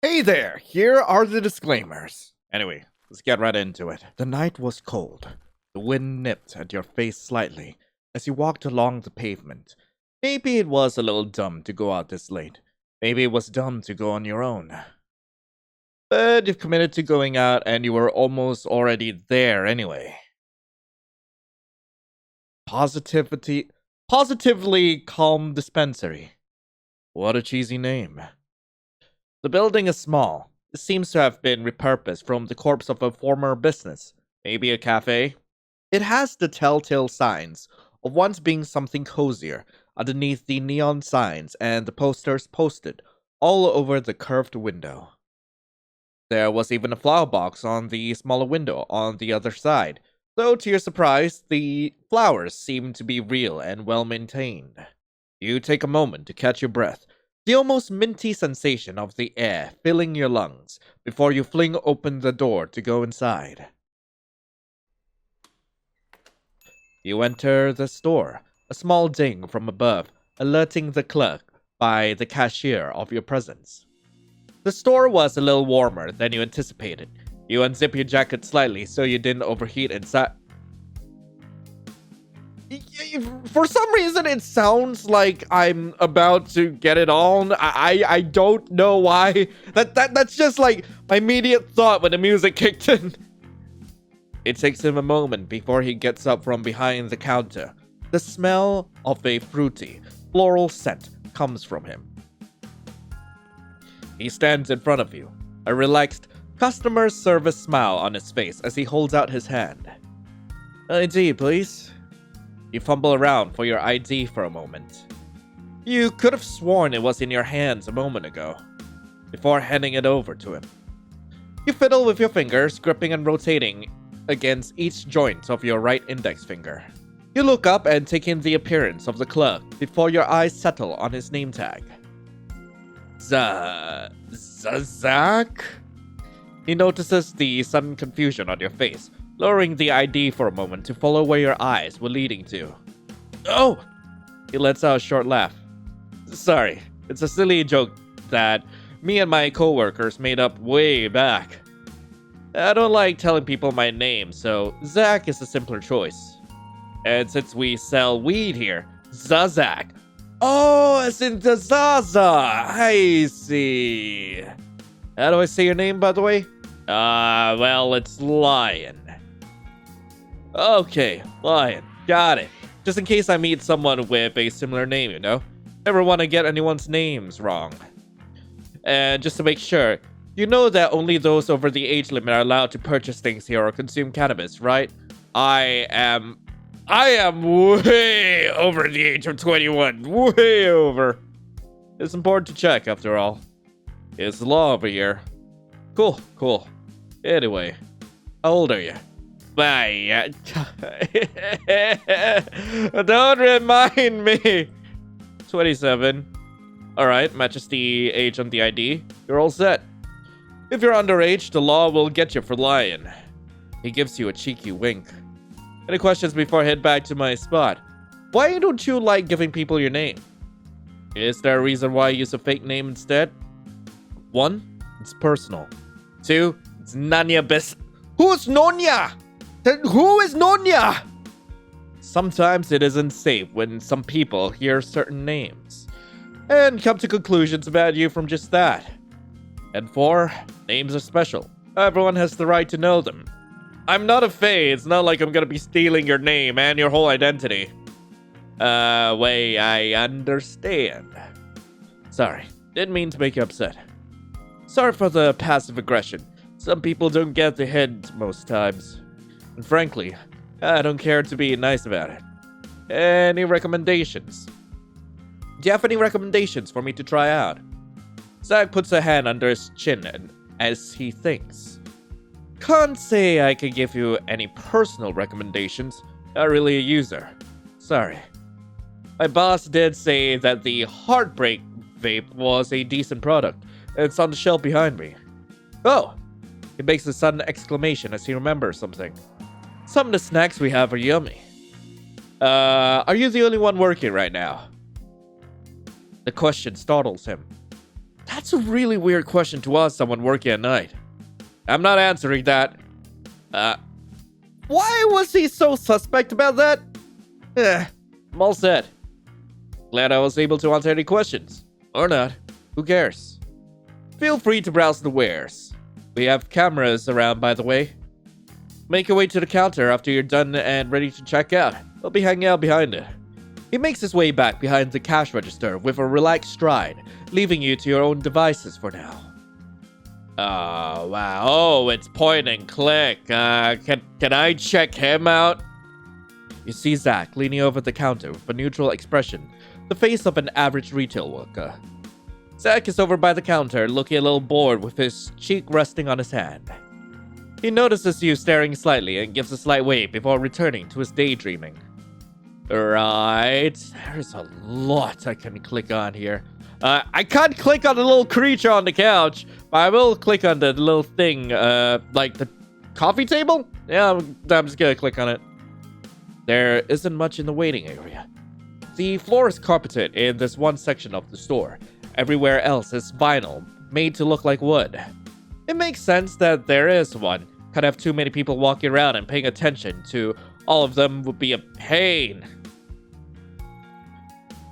Hey there, here are the disclaimers. Anyway, let's get right into it. The night was cold. The wind nipped at your face slightly as you walked along the pavement. Maybe it was a little dumb to go out this late. Maybe it was dumb to go on your own. But you've committed to going out and you were almost already there anyway. Positively calm dispensary. What a cheesy name. The building is small. It seems to have been repurposed from the corpse of a former business, maybe a cafe. It has the telltale signs of once being something cozier underneath the neon signs and the posters posted all over the curved window. There was even a flower box on the smaller window on the other side, though to your surprise, the flowers seemed to be real and well maintained. You take a moment to catch your breath, the almost minty sensation of the air filling your lungs before you fling open the door to go inside. You enter the store, a small ding from above alerting the clerk by the cashier of your presence. The store was a little warmer than you anticipated. You unzip your jacket slightly so you didn't overheat inside. For some reason, it sounds like I'm about to get it on. I don't know why. That's just like my immediate thought when the music kicked in. It takes him a moment before he gets up from behind the counter. The smell of a fruity, floral scent comes from him. He stands in front of you, a relaxed, customer service smile on his face as he holds out his hand. ID, please. You fumble around for your ID for a moment. You could have sworn it was in your hands a moment ago, before handing it over to him. You fiddle with your fingers, gripping and rotating against each joint of your right index finger. You look up and take in the appearance of the clerk before your eyes settle on his name tag. Zach? He notices the sudden confusion on your face, lowering the ID for a moment to follow where your eyes were leading to. Oh! He lets out a short laugh. Sorry, it's a silly joke that me and my coworkers made up way back. I don't like telling people my name, so Zach is a simpler choice. And since we sell weed here, Zazak. Oh, as in the Zaza. I see. How do I say your name, by the way? Well, it's Lion. Okay, Lion. Got it. Just in case I meet someone with a similar name, you know? Never want to get anyone's names wrong. And just to make sure, you know that only those over the age limit are allowed to purchase things here or consume cannabis, right? I am way over the age of 21. Way over. It's important to check, after all. It's the law over here. Cool. Anyway, how old are you? Bye. Don't remind me. 27. Alright, matches the age on the ID. You're all set. If you're underage, the law will get you for lying. He gives you a cheeky wink. Any questions before I head back to my spot? Why don't you like giving people your name? Is there a reason why you use a fake name instead? 1, it's personal. 2, it's Nanya Bes. Who's Nonya? Who is Nonya? Sometimes it isn't safe when some people hear certain names and come to conclusions about you from just that. And 4, names are special. Everyone has the right to know them. I'm not a fae. It's not like I'm gonna be stealing your name and your whole identity. Wait, I understand. Sorry, didn't mean to make you upset. Sorry for the passive aggression. Some people don't get the hint most times. And frankly, I don't care to be nice about it. Any recommendations? Do you have any recommendations for me to try out? Zach puts a hand under his chin as he thinks. Can't say I can give you any personal recommendations. Not really a user. Sorry. My boss did say that the Heartbreak vape was a decent product. It's on the shelf behind me. Oh! He makes a sudden exclamation as he remembers something. Some of the snacks we have are yummy. Are you the only one working right now? The question startles him. That's a really weird question to ask someone working at night. I'm not answering that. Why was he so suspect about that? I'm all set. Glad I was able to answer any questions. Or not. Who cares? Feel free to browse the wares. We have cameras around, by the way. Make your way to the counter after you're done and ready to check out. I'll be hanging out behind it. He makes his way back behind the cash register with a relaxed stride, leaving you to your own devices for now. Oh, wow. Oh, it's point and click. Can I check him out? You see Zach leaning over the counter with a neutral expression, the face of an average retail worker. Zach is over by the counter, looking a little bored with his cheek resting on his hand. He notices you staring slightly and gives a slight wave before returning to his daydreaming. Right, there's a lot I can click on here. I can't click on the little creature on the couch, but I will click on the little thing, like the coffee table? Yeah, I'm just gonna click on it. There isn't much in the waiting area. The floor is carpeted in this one section of the store. Everywhere else is vinyl, made to look like wood. It makes sense that there is one. Can't have too many people walking around and paying attention to all of them would be a pain.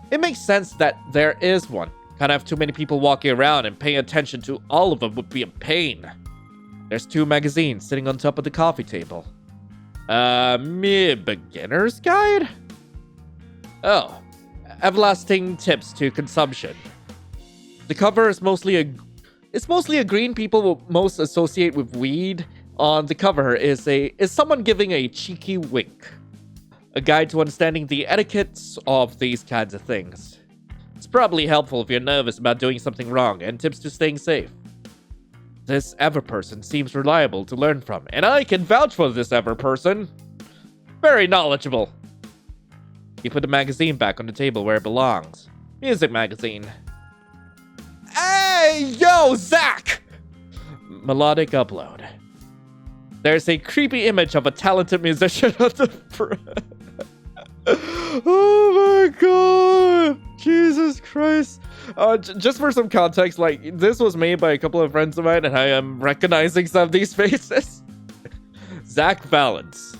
It makes sense that there is one. Can't have too many people walking around and paying attention to all of them would be a pain. There's 2 magazines sitting on top of the coffee table. Beginner's guide? Oh, everlasting tips to consumption. The cover is mostly a green people will most associate with weed. On the cover is someone giving a cheeky wink. A guide to understanding the etiquettes of these kinds of things. It's probably helpful if you're nervous about doing something wrong, and tips to staying safe. This ever person seems reliable to learn from, and I can vouch for this ever person. Very knowledgeable. You put the magazine back on the table where it belongs. Music magazine. Hey, yo, Zach! Melodic upload. There's a creepy image of a talented musician on the front. Oh my god! Jesus Christ. Just for some context, like, this was made by a couple of friends of mine, and I am recognizing some of these faces. Zach Valance.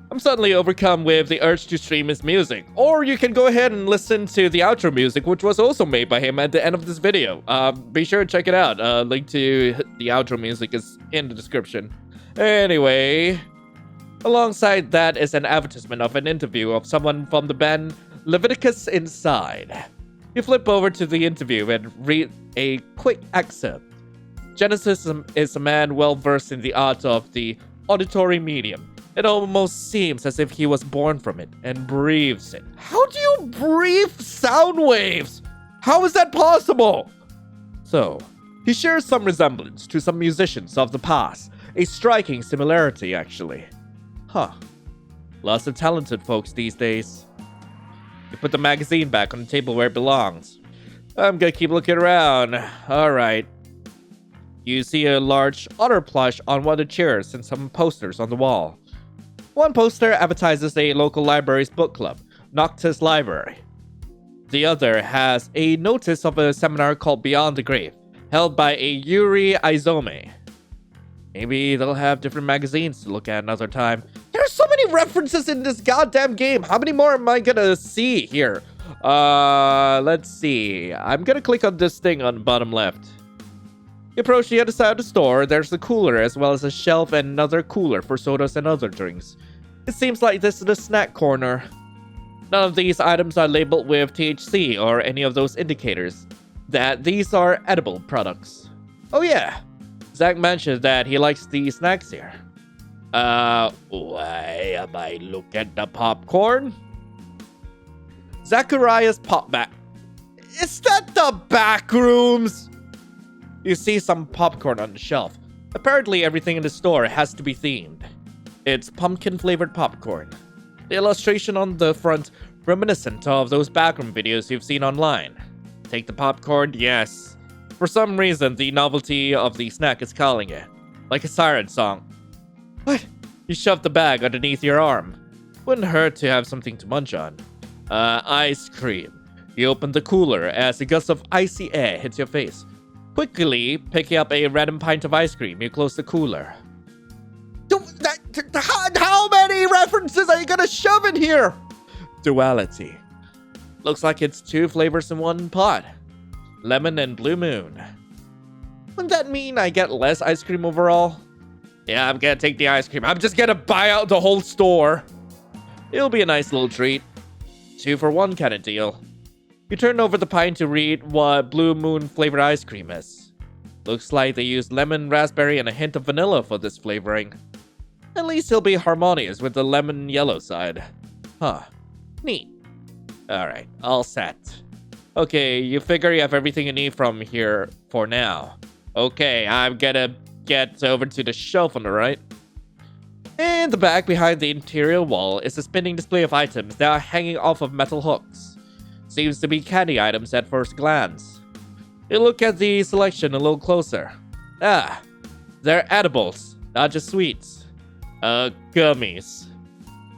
I'm suddenly overcome with the urge to stream his music. Or you can go ahead and listen to the outro music, which was also made by him at the end of this video. Be sure to check it out. Link to the outro music is in the description. Anyway, alongside that is an advertisement of an interview of someone from the band Leviticus Inside. You flip over to the interview and read a quick excerpt. Genesis is a man well versed in the art of the auditory medium. It almost seems as if he was born from it and breathes it. How do you breathe sound waves? How is that possible? So, he shares some resemblance to some musicians of the past. A striking similarity, actually. Huh. Lots of talented folks these days. You put the magazine back on the table where it belongs. I'm gonna keep looking around. Alright. You see a large otter plush on one of the chairs and some posters on the wall. One poster advertises a local library's book club, Noctis Library. The other has a notice of a seminar called Beyond the Grave, held by a Yuri Izome. Maybe they'll have different magazines to look at another time. There's so many references in this goddamn game. How many more am I gonna see here? Let's see. I'm gonna click on this thing on the bottom left. You approach the other side of the store. There's a cooler as well as a shelf and another cooler for sodas and other drinks. It seems like this is the snack corner. None of these items are labeled with THC or any of those indicators that these are edible products. Oh yeah. Zach mentioned that he likes the snacks here. Why am I looking at the popcorn? Zachariah's pop back. Is that the back rooms? You see some popcorn on the shelf. Apparently everything in the store has to be themed. It's pumpkin-flavored popcorn. The illustration on the front reminiscent of those backroom videos you've seen online. Take the popcorn, yes. For some reason, the novelty of the snack is calling it. Like a siren song. What? You shove the bag underneath your arm. Wouldn't hurt to have something to munch on. Ice cream. You open the cooler as a gust of icy air hits your face. Quickly picking up a random pint of ice cream, you close the cooler. How many references are you gonna shove in here? Duality. Looks like it's 2 flavors in one pot. Lemon and Blue Moon. Wouldn't that mean I get less ice cream overall? Yeah, I'm gonna take the ice cream. I'm just gonna buy out the whole store. It'll be a nice little treat. 2 for 1 kind of deal. You turn over the pint to read what Blue Moon flavored ice cream is. Looks like they used lemon, raspberry, and a hint of vanilla for this flavoring. At least he'll be harmonious with the lemon yellow side. Huh. Neat. Alright, all set. Okay, you figure you have everything you need from here for now. Okay, I'm gonna get over to the shelf on the right. In the back, behind the interior wall, is a spinning display of items that are hanging off of metal hooks. Seems to be candy items at first glance. You look at the selection a little closer. Ah, they're edibles, not just sweets. Gummies.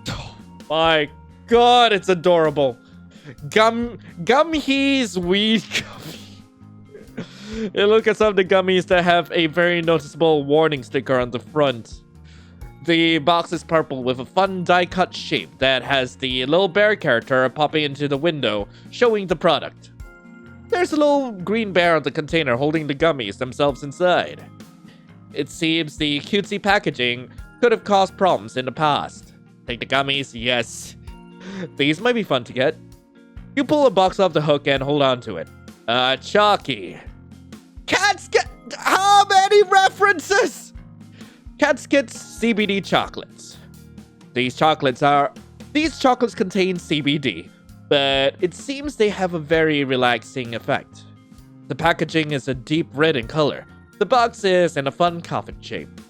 Oh my god, it's adorable. Gummies weed gummy. You look at some of the gummies that have a very noticeable warning sticker on the front. The box is purple with a fun die-cut shape that has the little bear character popping into the window, showing the product. There's a little green bear on the container holding the gummies themselves inside. It seems the cutesy packaging could have caused problems in the past. Take the gummies, yes. These might be fun to get. You pull a box off the hook and hold on to it. Chalky. Cats get... How many references? Cats get CBD chocolates. These chocolates contain CBD, but it seems they have a very relaxing effect. The packaging is a deep red in color. The box is in a fun coffin shape.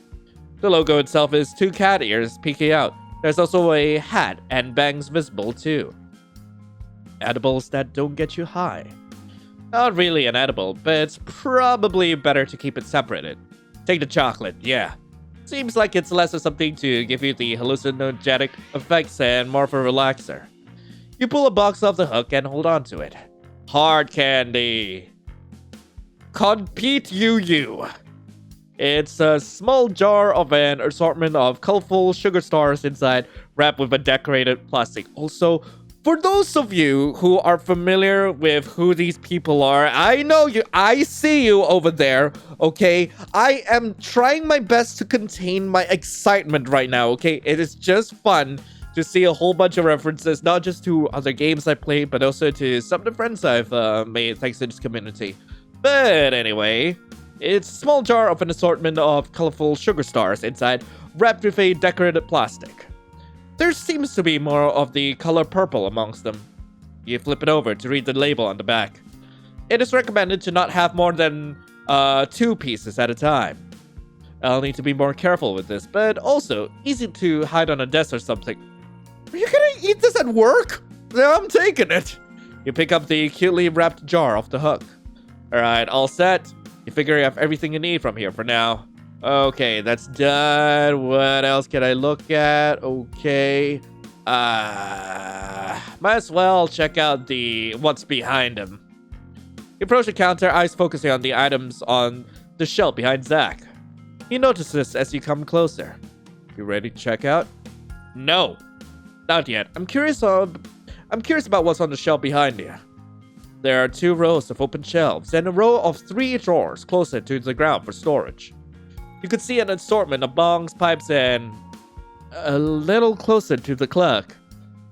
The logo itself is 2 cat ears peeking out. There's also a hat and bangs visible too. Edibles that don't get you high. Not really an edible, but it's probably better to keep it separated. Take the chocolate, yeah. Seems like it's less of something to give you the hallucinogenic effects and more of a relaxer. You pull a box off the hook and hold on to it. Hard candy. Compete you. It's a small jar of an assortment of colorful sugar stars inside, wrapped with a decorated plastic. Also, for those of you who are familiar with who these people are, I know you, I see you over there, okay? I am trying my best to contain my excitement right now, okay? It is just fun to see a whole bunch of references, not just to other games I played, but also to some of the friends I've made thanks to this community. But anyway, it's a small jar of an assortment of colorful sugar stars inside, wrapped with a decorated plastic. There seems to be more of the color purple amongst them. You flip it over to read the label on the back. It is recommended to not have more than 2 pieces at a time. I'll need to be more careful with this, but also easy to hide on a desk or something. Are you gonna eat this at work? Yeah, I'm taking it. You pick up the cutely wrapped jar off the hook. Alright, all set. You figure you have everything you need from here for now. Okay, that's done. What else can I look at? Okay. Might as well check out what's behind him. You approach the counter, eyes focusing on the items on the shelf behind Zach. He notices as you come closer. You ready to check out? No, not yet. I'm curious about what's on the shelf behind you. There are 2 rows of open shelves and a row of 3 drawers closer to the ground for storage. You could see an assortment of bongs, pipes, and a little closer to the clerk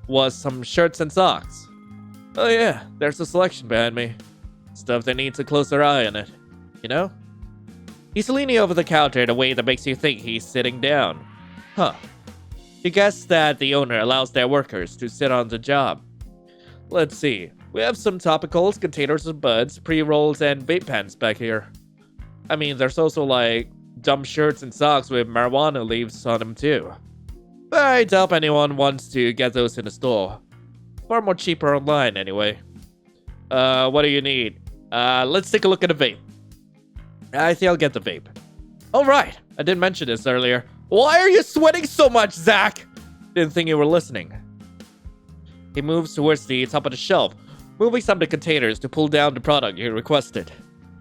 was some shirts and socks. Oh yeah, there's a selection behind me. Stuff that needs a closer eye on it, you know? He's leaning over the counter in a way that makes you think he's sitting down. Huh. You guess that the owner allows their workers to sit on the job. Let's see. We have some topicals, containers of buds, pre-rolls, and vape pens back here. I mean, there's also like dumb shirts and socks with marijuana leaves on them too. But I doubt anyone wants to get those in the store. Far more cheaper online anyway. What do you need? Let's take a look at the vape. I think I'll get the vape. Alright, I didn't mention this earlier. Why are you sweating so much, Zach? Didn't think you were listening. He moves towards the top of the shelf, moving some of the containers to pull down the product you requested.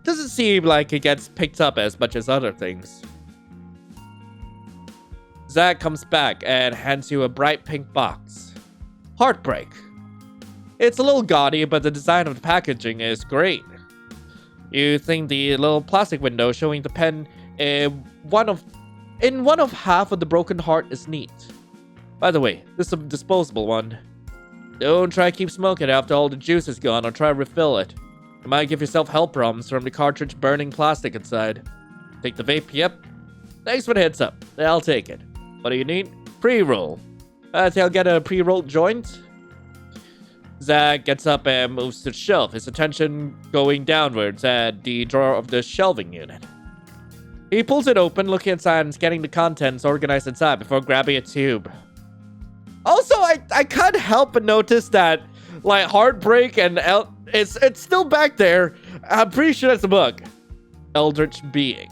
Doesn't seem like it gets picked up as much as other things. Zach comes back and hands you a bright pink box. Heartbreak. It's a little gaudy, but the design of the packaging is great. You think the little plastic window showing the pen in one of half of the broken heart is neat. By the way, this is a disposable one. Don't try to keep smoking after all the juice is gone or try to refill it. You might give yourself health problems from the cartridge burning plastic inside. Take the vape, yep. Thanks for the heads up. I'll take it. What do you need? Pre-roll. I'll get a pre-rolled joint. Zach gets up and moves to the shelf, his attention going downwards at the drawer of the shelving unit. He pulls it open, looking inside and scanning the contents organized inside before grabbing a tube. Also, I can't help but notice that, like, Heartbreak and it's still back there. I'm pretty sure that's a bug. Eldritch Being.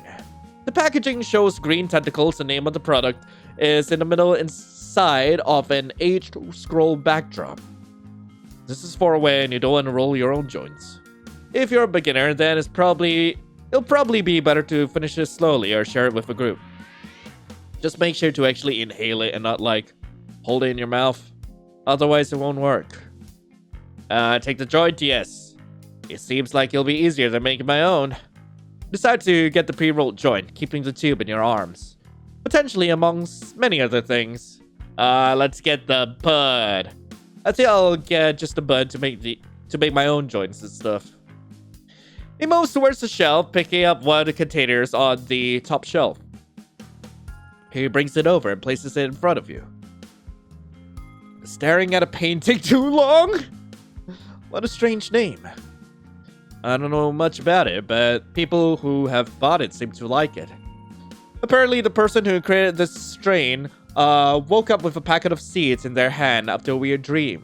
The packaging shows green tentacles. The name of the product is in the middle inside of an aged scroll backdrop. This is for when you don't want to roll your own joints. If you're a beginner, then it'll probably be better to finish it slowly or share it with a group. Just make sure to actually inhale it and not, like, hold it in your mouth. Otherwise, it won't work. Take the joint, yes. It seems like it'll be easier than making my own. Decide to get the pre-rolled joint, keeping the tube in your arms. Potentially amongst many other things. Let's get the bud. I think I'll get just a bud to make my own joints and stuff. He moves towards the shelf, picking up one of the containers on the top shelf. He brings it over and places it in front of you. Staring at a painting too long? What a strange name. I don't know much about it, but people who have bought it seem to like it. Apparently, the person who created this strain woke up with a packet of seeds in their hand after a weird dream.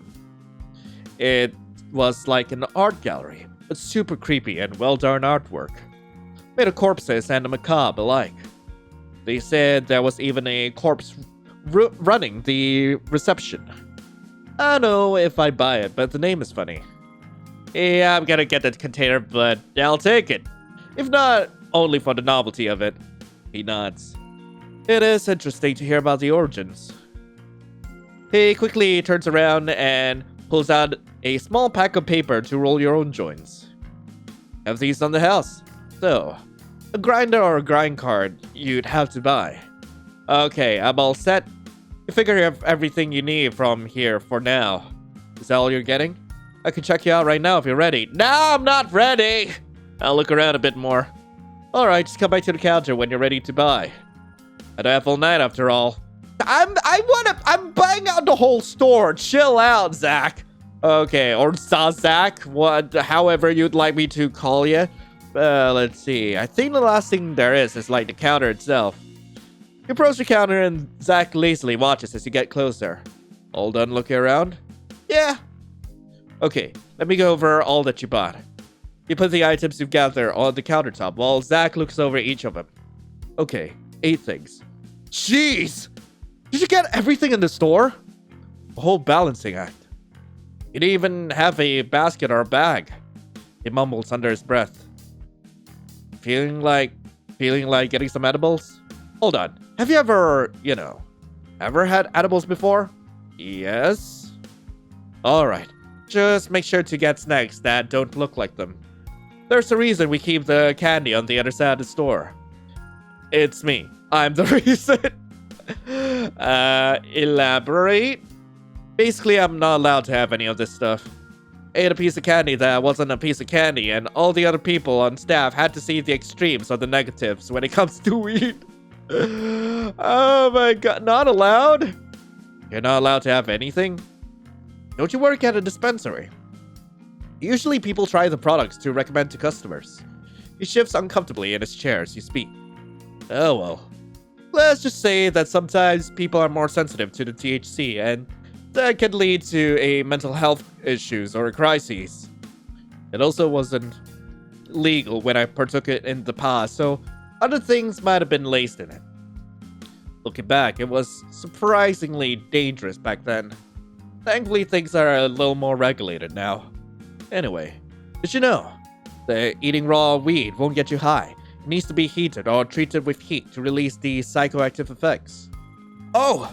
It was like an art gallery, but super creepy and well-done artwork. Made of corpses and the macabre alike. They said there was even a corpse running the reception. I don't know if I'd buy it, but the name is funny. Yeah, I'm gonna get that container, but I'll take it. If not, only for the novelty of it. He nods. It is interesting to hear about the origins. He quickly turns around and pulls out a small pack of paper to roll your own joints. Have these on the house. So, a grinder or a grind card you'd have to buy. Okay, I'm all set. You figure you have everything you need from here for now. Is that all you're getting? I can check you out right now if you're ready. No, I'm not ready! I'll look around a bit more. Alright, just come back to the counter when you're ready to buy. I don't have all night after all. I'm buying out the whole store. Chill out, Zach. Okay, or Zach, however you'd like me to call you. Let's see. I think the last thing there is like the counter itself. You approach the counter and Zach lazily watches as you get closer. All done looking around? Yeah. Okay, let me go over all that you bought. You put the items you've gathered on the countertop while Zach looks over each of them. Okay, 8 things. Jeez! Did you get everything in the store? A whole balancing act. You didn't even have a basket or a bag. He mumbles under his breath. Feeling like getting some edibles? Hold on. Have you ever had edibles before? Yes. Alright. Just make sure to get snacks that don't look like them. There's a reason we keep the candy on the other side of the store. It's me. I'm the reason. Elaborate? Basically, I'm not allowed to have any of this stuff. Ate a piece of candy that wasn't a piece of candy, and all the other people on staff had to see the extremes or the negatives when it comes to weed. Oh my god, not allowed? You're not allowed to have anything? Don't you work at a dispensary? Usually people try the products to recommend to customers. He shifts uncomfortably in his chair as you speak. Oh well. Let's just say that sometimes people are more sensitive to the THC, and that can lead to a mental health issues or crises. It also wasn't legal when I partook it in the past, so other things might have been laced in it. Looking back, it was surprisingly dangerous back then. Thankfully, things are a little more regulated now. Anyway, did you know? The eating raw weed won't get you high. It needs to be heated or treated with heat to release the psychoactive effects. Oh!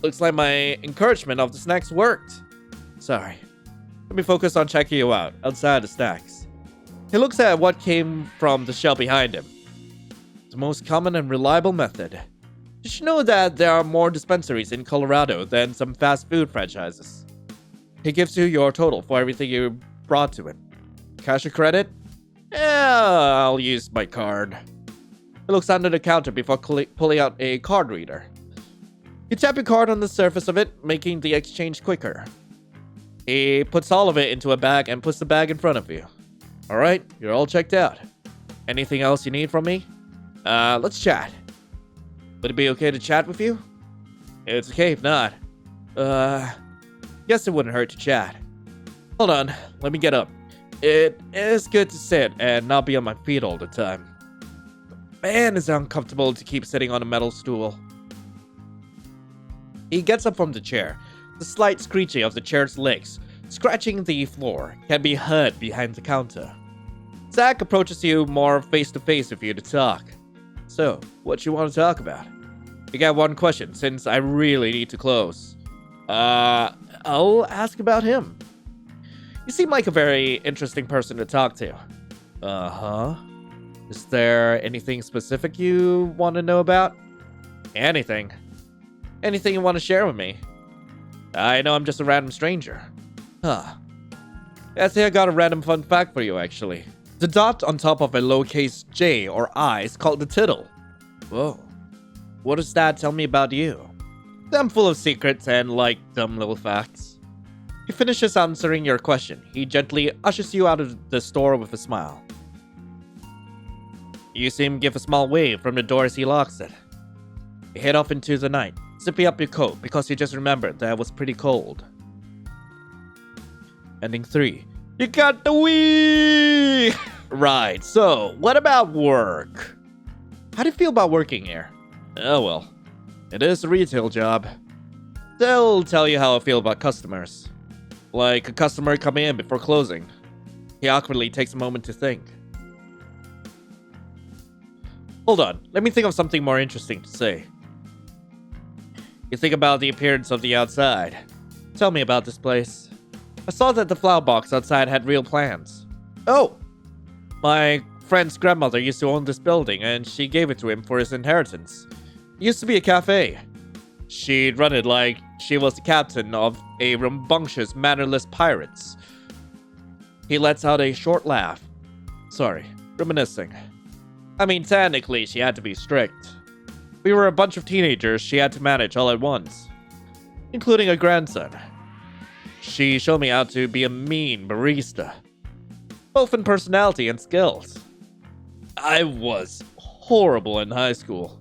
Looks like my encouragement of the snacks worked. Sorry. Let me focus on checking you out, outside the snacks. He looks at what came from the shelf behind him. The most common and reliable method. Did you know that there are more dispensaries in Colorado than some fast food franchises? He gives you your total for everything you brought to him. Cash or credit? Yeah, I'll use my card. He looks under the counter before pulling out a card reader. You tap your card on the surface of it, making the exchange quicker. He puts all of it into a bag and puts the bag in front of you. Alright, you're all checked out. Anything else you need from me? Let's chat. Would it be okay to chat with you? It's okay if not. Guess it wouldn't hurt to chat. Hold on, let me get up. It is good to sit and not be on my feet all the time. Man, is it uncomfortable to keep sitting on a metal stool. He gets up from the chair. The slight screeching of the chair's legs, scratching the floor, can be heard behind the counter. Zach approaches you more face-to-face with you to talk. So, what you want to talk about? You got one question, since I really need to close. I'll ask about him. You seem like a very interesting person to talk to. Uh-huh. Is there anything specific you want to know about? Anything. Anything you want to share with me? I know I'm just a random stranger. Huh. I think I got a random fun fact for you, actually. The dot on top of a lowercase j or I is called the tittle. Whoa. What does that tell me about you? I'm full of secrets and, like, dumb little facts. He finishes answering your question. He gently ushers you out of the store with a smile. You see him give a small wave from the door as he locks it. You head off into the night, zipping up your coat because you just remembered that it was pretty cold. Ending 3. You got the wee! Right, so, what about work? How do you feel about working here? Oh well, it is a retail job. They'll tell you how I feel about customers. Like a customer coming in before closing. He awkwardly takes a moment to think. Hold on, let me think of something more interesting to say. You think about the appearance of the outside. Tell me about this place. I saw that the flower box outside had real plans. Oh! My friend's grandmother used to own this building, and she gave it to him for his inheritance. It used to be a cafe. She'd run it like she was the captain of a rambunctious, mannerless pirates. He lets out a short laugh. Sorry, reminiscing. I mean, technically, she had to be strict. We were a bunch of teenagers she had to manage all at once, including a grandson. She showed me how to be a mean barista, both in personality and skills. I was horrible in high school.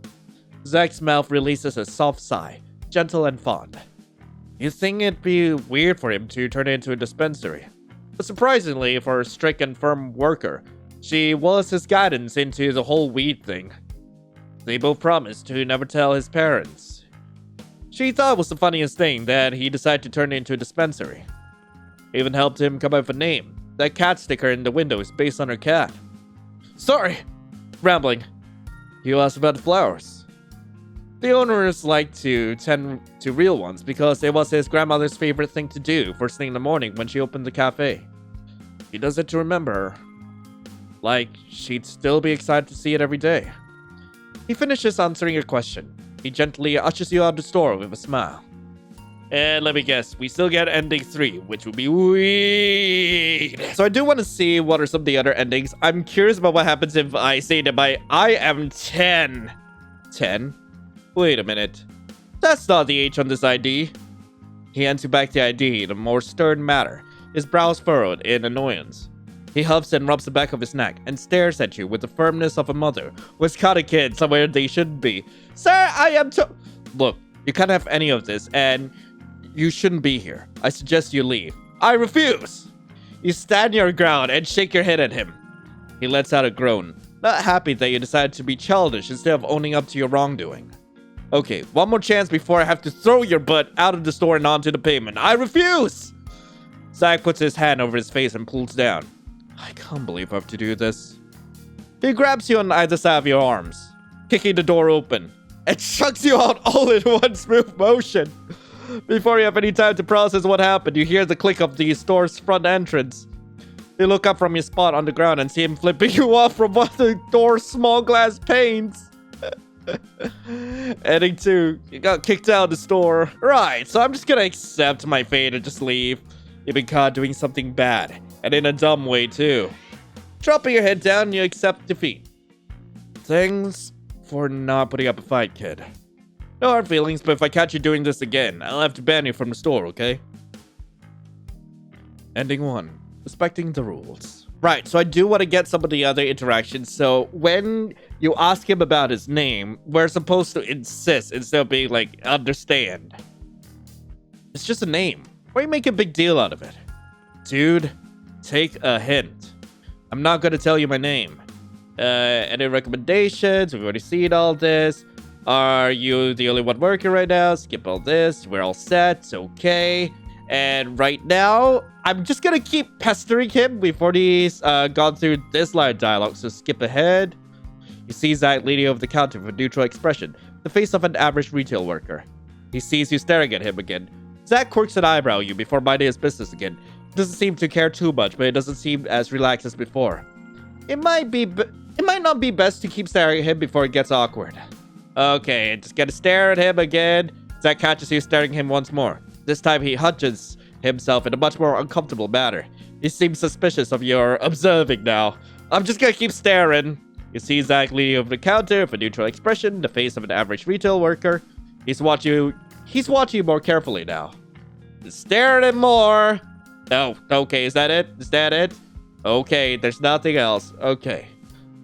Zach's mouth releases a soft sigh, gentle and fond. You'd think it'd be weird for him to turn into a dispensary, but surprisingly, for a strict and firm worker, she was his guidance into the whole weed thing. They both promised to never tell his parents. She thought it was the funniest thing that he decided to turn into a dispensary. Even helped him come up with a name. That cat sticker in the window is based on her cat. Sorry, rambling. You asked about the flowers. The owners like to tend to real ones because it was his grandmother's favorite thing to do first thing in the morning when she opened the cafe. He does it to remember her. Like, she'd still be excited to see it every day. He finishes answering your question. He gently ushers you out the store with a smile. And let me guess, we still get ending 3, which would be weed. So I do want to see what are some of the other endings. I'm curious about what happens if I say that I am 10. 10? Wait a minute. That's not the H on this ID. He hands you back the ID in a more stern manner, his brows furrowed in annoyance. He huffs and rubs the back of his neck and stares at you with the firmness of a mother who has caught a kid somewhere they shouldn't be. Sir, I am Look, you can't have any of this, and you shouldn't be here. I suggest you leave. I refuse! You stand your ground and shake your head at him. He lets out a groan, not happy that you decided to be childish instead of owning up to your wrongdoing. Okay, one more chance before I have to throw your butt out of the store and onto the pavement. I refuse! Zach puts his hand over his face and pulls down. I can't believe I have to do this. He grabs you on either side of your arms, kicking the door open, and chucks you out all in one smooth motion. Before you have any time to process what happened, you hear the click of the store's front entrance. You look up from your spot on the ground and see him flipping you off from one of the door's small glass panes. Ending 2, you got kicked out of the store. Right, so I'm just gonna accept my fate and just leave. You've been caught doing something bad, and in a dumb way too. Dropping your head down, you accept defeat. Thanks for not putting up a fight, kid. No hard feelings, but if I catch you doing this again, I'll have to ban you from the store, okay? Ending 1. Respecting the rules. Right, so I do want to get some of the other interactions. So when you ask him about his name, we're supposed to insist instead of being like, understand. It's just a name. Why are you making a big deal out of it? Dude, take a hint. I'm not going to tell you my name. Any recommendations? We've already seen all this. Are you the only one working right now? Skip all this. We're all set. Okay. And right now, I'm just gonna keep pestering him. We've already gone through this line of dialogue, so skip ahead. You see Zach leaning over the counter with a neutral expression, the face of an average retail worker. He sees you staring at him again. Zach quirks an eyebrow at you before minding his business again. Doesn't seem to care too much, but it doesn't seem as relaxed as before. It might not be best to keep staring at him before it gets awkward. Okay, just gonna stare at him again. Zach catches you staring at him once more. This time he hunches himself in a much more uncomfortable manner. He seems suspicious of your observing now. I'm just gonna keep staring. You see Zach leaning over the counter with a neutral expression, the face of an average retail worker. He's watching you more carefully now. Stare at him more. Oh, okay, is that it? Is that it? Okay, there's nothing else. Okay.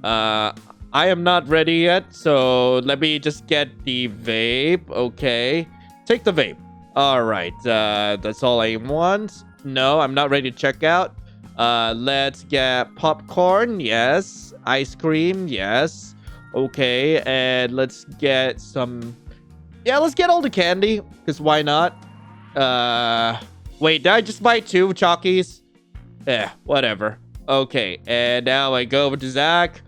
I am not ready yet, so let me just get the vape. Okay. Take the vape. Alright, that's all I want. No, I'm not ready to check out. Let's get popcorn, yes. Ice cream, yes. Okay, and let's get some... Yeah, let's get all the candy, because why not? Wait, did I just buy 2 Chalkies? Whatever. Okay, and now I go over to Zach.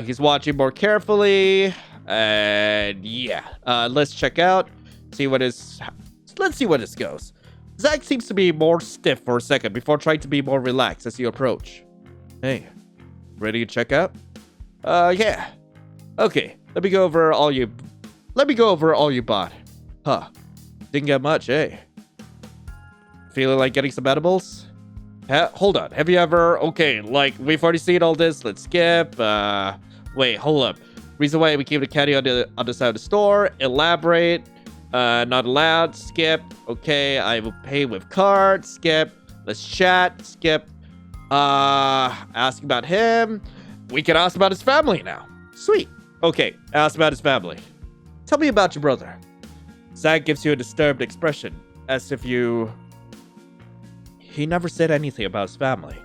He's watching more carefully. And yeah, let's check out. Let's see where this goes. Zach seems to be more stiff for a second before trying to be more relaxed as you approach. Hey, ready to check out? Yeah. Okay, let me go over all you bought. Huh. Didn't get much, eh? Feeling like getting some edibles? Hold on. Have you ever... Okay, like, we've already seen all this. Let's skip. Wait, hold up. Reason why we keep the candy on the other side of the store. Elaborate. Not allowed. Skip. Okay, I will pay with card. Skip. Let's chat. Skip. Ask about him. We can ask about his family now. Sweet. Okay, ask about his family. Tell me about your brother. Zach gives you a disturbed expression, as if you... He never said anything about his family.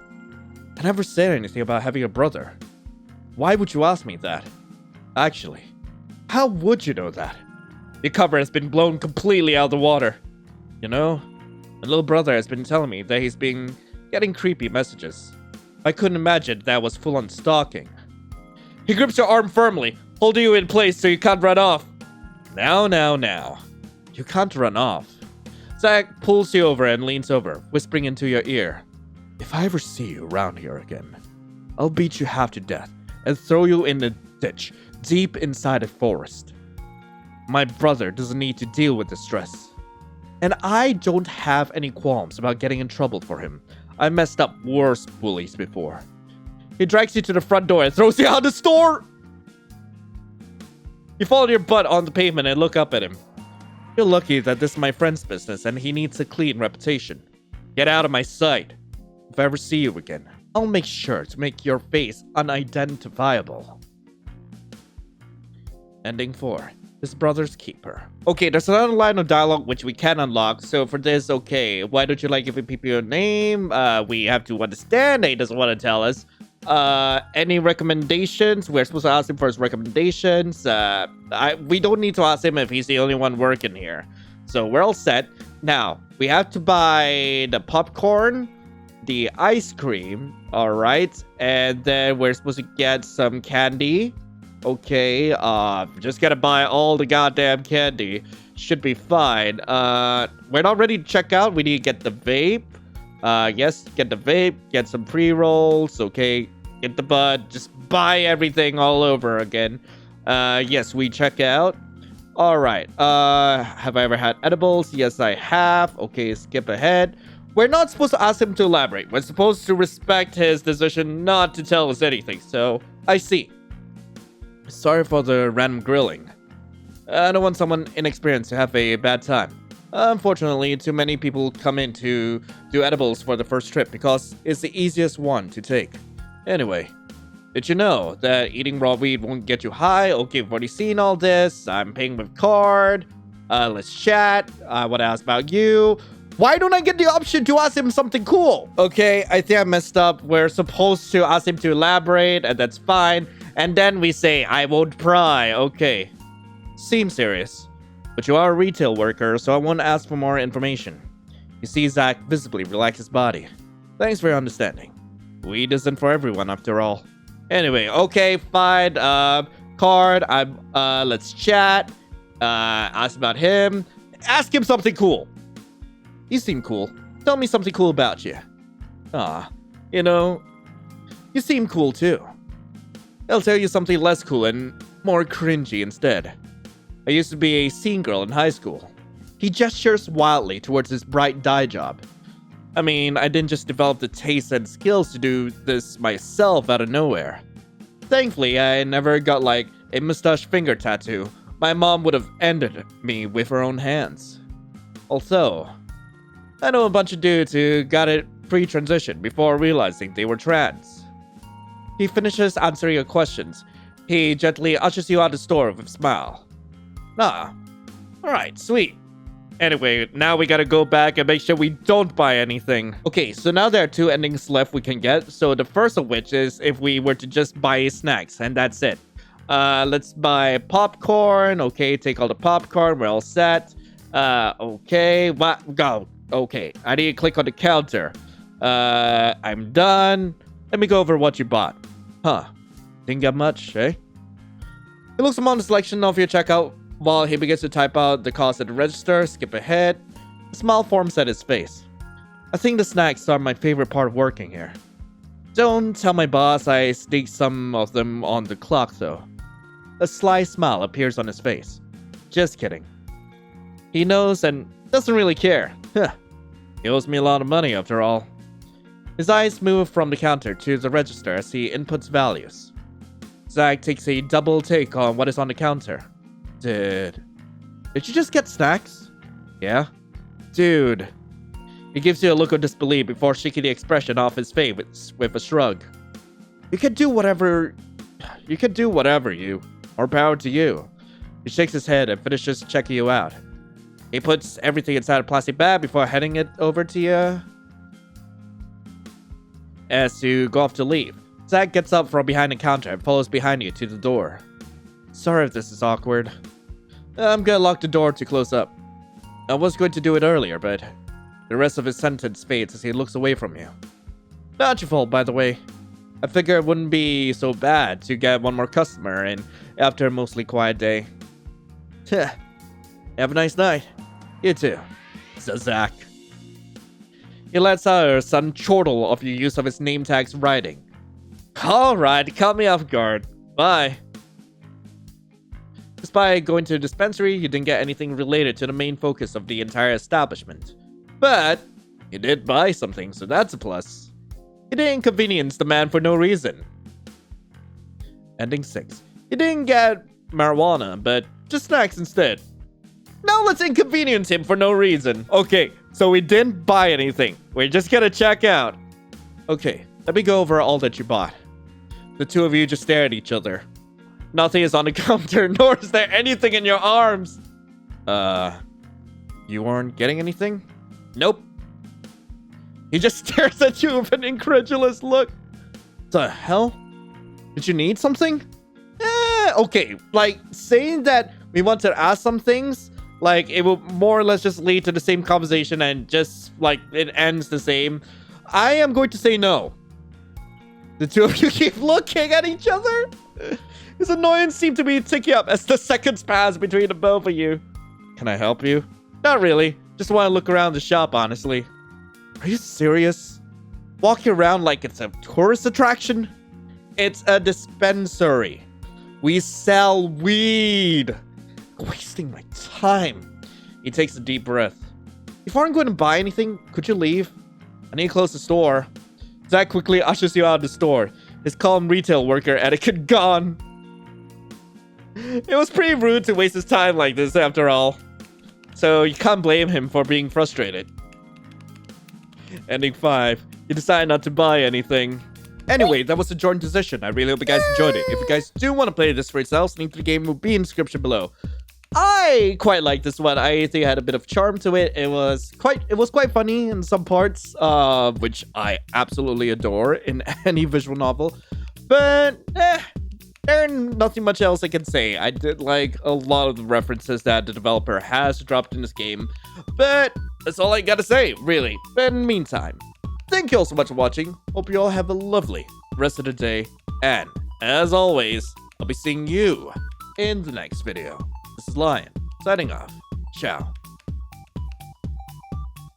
I never said anything about having a brother. Why would you ask me that? Actually, how would you know that? The cover has been blown completely out of the water. You know, my little brother has been telling me that he's been getting creepy messages. I couldn't imagine that was full-on stalking. He grips your arm firmly, holding you in place so you can't run off. Now. You can't run off. Zach pulls you over and leans over, whispering into your ear. If I ever see you around here again, I'll beat you half to death and throw you in a ditch deep inside a forest. My brother doesn't need to deal with the stress. And I don't have any qualms about getting in trouble for him. I messed up worse bullies before. He drags you to the front door and throws you out the store! You fall on your butt on the pavement and look up at him. You're lucky that this is my friend's business and he needs a clean reputation. Get out of my sight. If I ever see you again, I'll make sure to make your face unidentifiable. Ending 4. His brother's keeper. Okay, there's another line of dialogue which we can unlock. So for this, okay, why don't you like giving people your name? We have to understand that he doesn't want to tell us. Any recommendations? We're supposed to ask him for his recommendations. We don't need to ask him if he's the only one working here. So we're all set. Now, we have to buy the popcorn. the ice cream. All right. And then we're supposed to get some candy. Okay. Just gotta buy all the goddamn candy. Should be fine. We're not ready to check out. We need to get the vape. Yes, get the vape. Get some pre-rolls. Okay. Get the bud. Just buy everything all over again. Yes, we check out. All right. Have I ever had edibles? Yes, I have. Okay, skip ahead. We're not supposed to ask him to elaborate. We're supposed to respect his decision not to tell us anything. So, I see. Sorry for the random grilling. I don't want someone inexperienced to have a bad time. Unfortunately, too many people come in to do edibles for the first trip because it's the easiest one to take. Anyway, did you know that eating raw weed won't get you high? Okay, we've already seen all this. I'm paying with card. Let's chat. I want to ask about you. Why don't I get the option to ask him something cool? Okay, I think I messed up. We're supposed to ask him to elaborate, and that's fine. And then we say, I won't pry. Okay. Seems serious. But you are a retail worker, so I won't ask for more information. You see Zach visibly relax his body. Thanks for your understanding. Weed isn't for everyone, after all. Anyway, okay, fine. Card. Let's chat. Ask about him. Ask him something cool. You seem cool. Tell me something cool about you. You know, you seem cool too. I'll tell you something less cool and more cringy instead. I used to be a scene girl in high school. He gestures wildly towards his bright dye job. I mean, I didn't just develop the taste and skills to do this myself out of nowhere. Thankfully, I never got like a mustache finger tattoo. My mom would have ended me with her own hands. Also, I know a bunch of dudes who got it pre-transition before realizing they were trans. He finishes answering your questions. He gently ushers you out the store with a smile. Alright, sweet. Anyway, now we gotta go back and make sure we don't buy anything. Okay, so now there are two endings left we can get. So the first of which is if we were to just buy snacks, and that's it. Let's buy popcorn. Okay, take all the popcorn. We're all set. Okay, go. Okay, I need to click on the counter. I'm done. Let me go over what you bought. Didn't get much, eh? He looks among the selection of your checkout while he begins to type out the cost at the register. Skip ahead. A smile forms at his face. I think the snacks are my favorite part of working here. Don't tell my boss I sneaked some of them on the clock, though. A sly smile appears on his face. Just kidding. He knows and doesn't really care. He owes me a lot of money, after all. His eyes move from the counter to the register as he inputs values. Zach takes a double take on what is on the counter. Did you just get snacks? Yeah. Dude. He gives you a look of disbelief before shaking the expression off his face with a shrug. You can do whatever you. More power to you. He shakes his head and finishes checking you out. He puts everything inside a plastic bag before handing it over to you. As you go off to leave, Zach gets up from behind the counter and follows behind you to the door. Sorry if this is awkward. I'm gonna lock the door to close up. I was going to do it earlier, but the rest of his sentence fades as he looks away from you. Not your fault, by the way. I figure it wouldn't be so bad to get one more customer in after a mostly quiet day. Have a nice night. You too, says Zach. He lets out a sudden chortle of the use of his name tag's writing. Alright, caught me off guard. Bye. Despite going to the dispensary, you didn't get anything related to the main focus of the entire establishment. But you did buy something, so that's a plus. You didn't inconvenience the man for no reason. Ending 6. You didn't get marijuana, but just snacks instead. Now let's inconvenience him for no reason. Okay, so we didn't buy anything. We're just gonna check out. Okay, let me go over all that you bought. The two of you just stare at each other. Nothing is on the counter, nor is there anything in your arms. You weren't getting anything? Nope. He just stares at you with an incredulous look. The hell? Did you need something? Okay, like, saying that we want to ask some things, like, it will more or less just lead to the same conversation and just, like, it ends the same. I am going to say no. The two of you keep looking at each other. His annoyance seemed to be ticking up as the seconds pass between the both of you. Can I help you? Not really. Just want to look around the shop, honestly. Are you serious? Walking around like it's a tourist attraction? It's a dispensary. We sell weed. Wasting my time. He takes a deep breath. Before I'm going to buy anything, could you leave? I need to close the store. Zach quickly ushers you out of the store. His calm retail worker etiquette gone. It was pretty rude to waste his time like this after all. So you can't blame him for being frustrated. Ending 5. You decide not to buy anything. Anyway, that was a joint decision. I really hope you guys enjoyed it. If you guys do want to play this for yourselves, link to the game will be in the description below. I quite like this one. I think it had a bit of charm to it. It was quite funny in some parts, which I absolutely adore in any visual novel. But there's nothing much else I can say. I did like a lot of the references that the developer has dropped in this game, but that's all I gotta say, really. But in the meantime, thank you all so much for watching. Hope you all have a lovely rest of the day, and as always, I'll be seeing you in the next video. This is Lion, signing off. Ciao.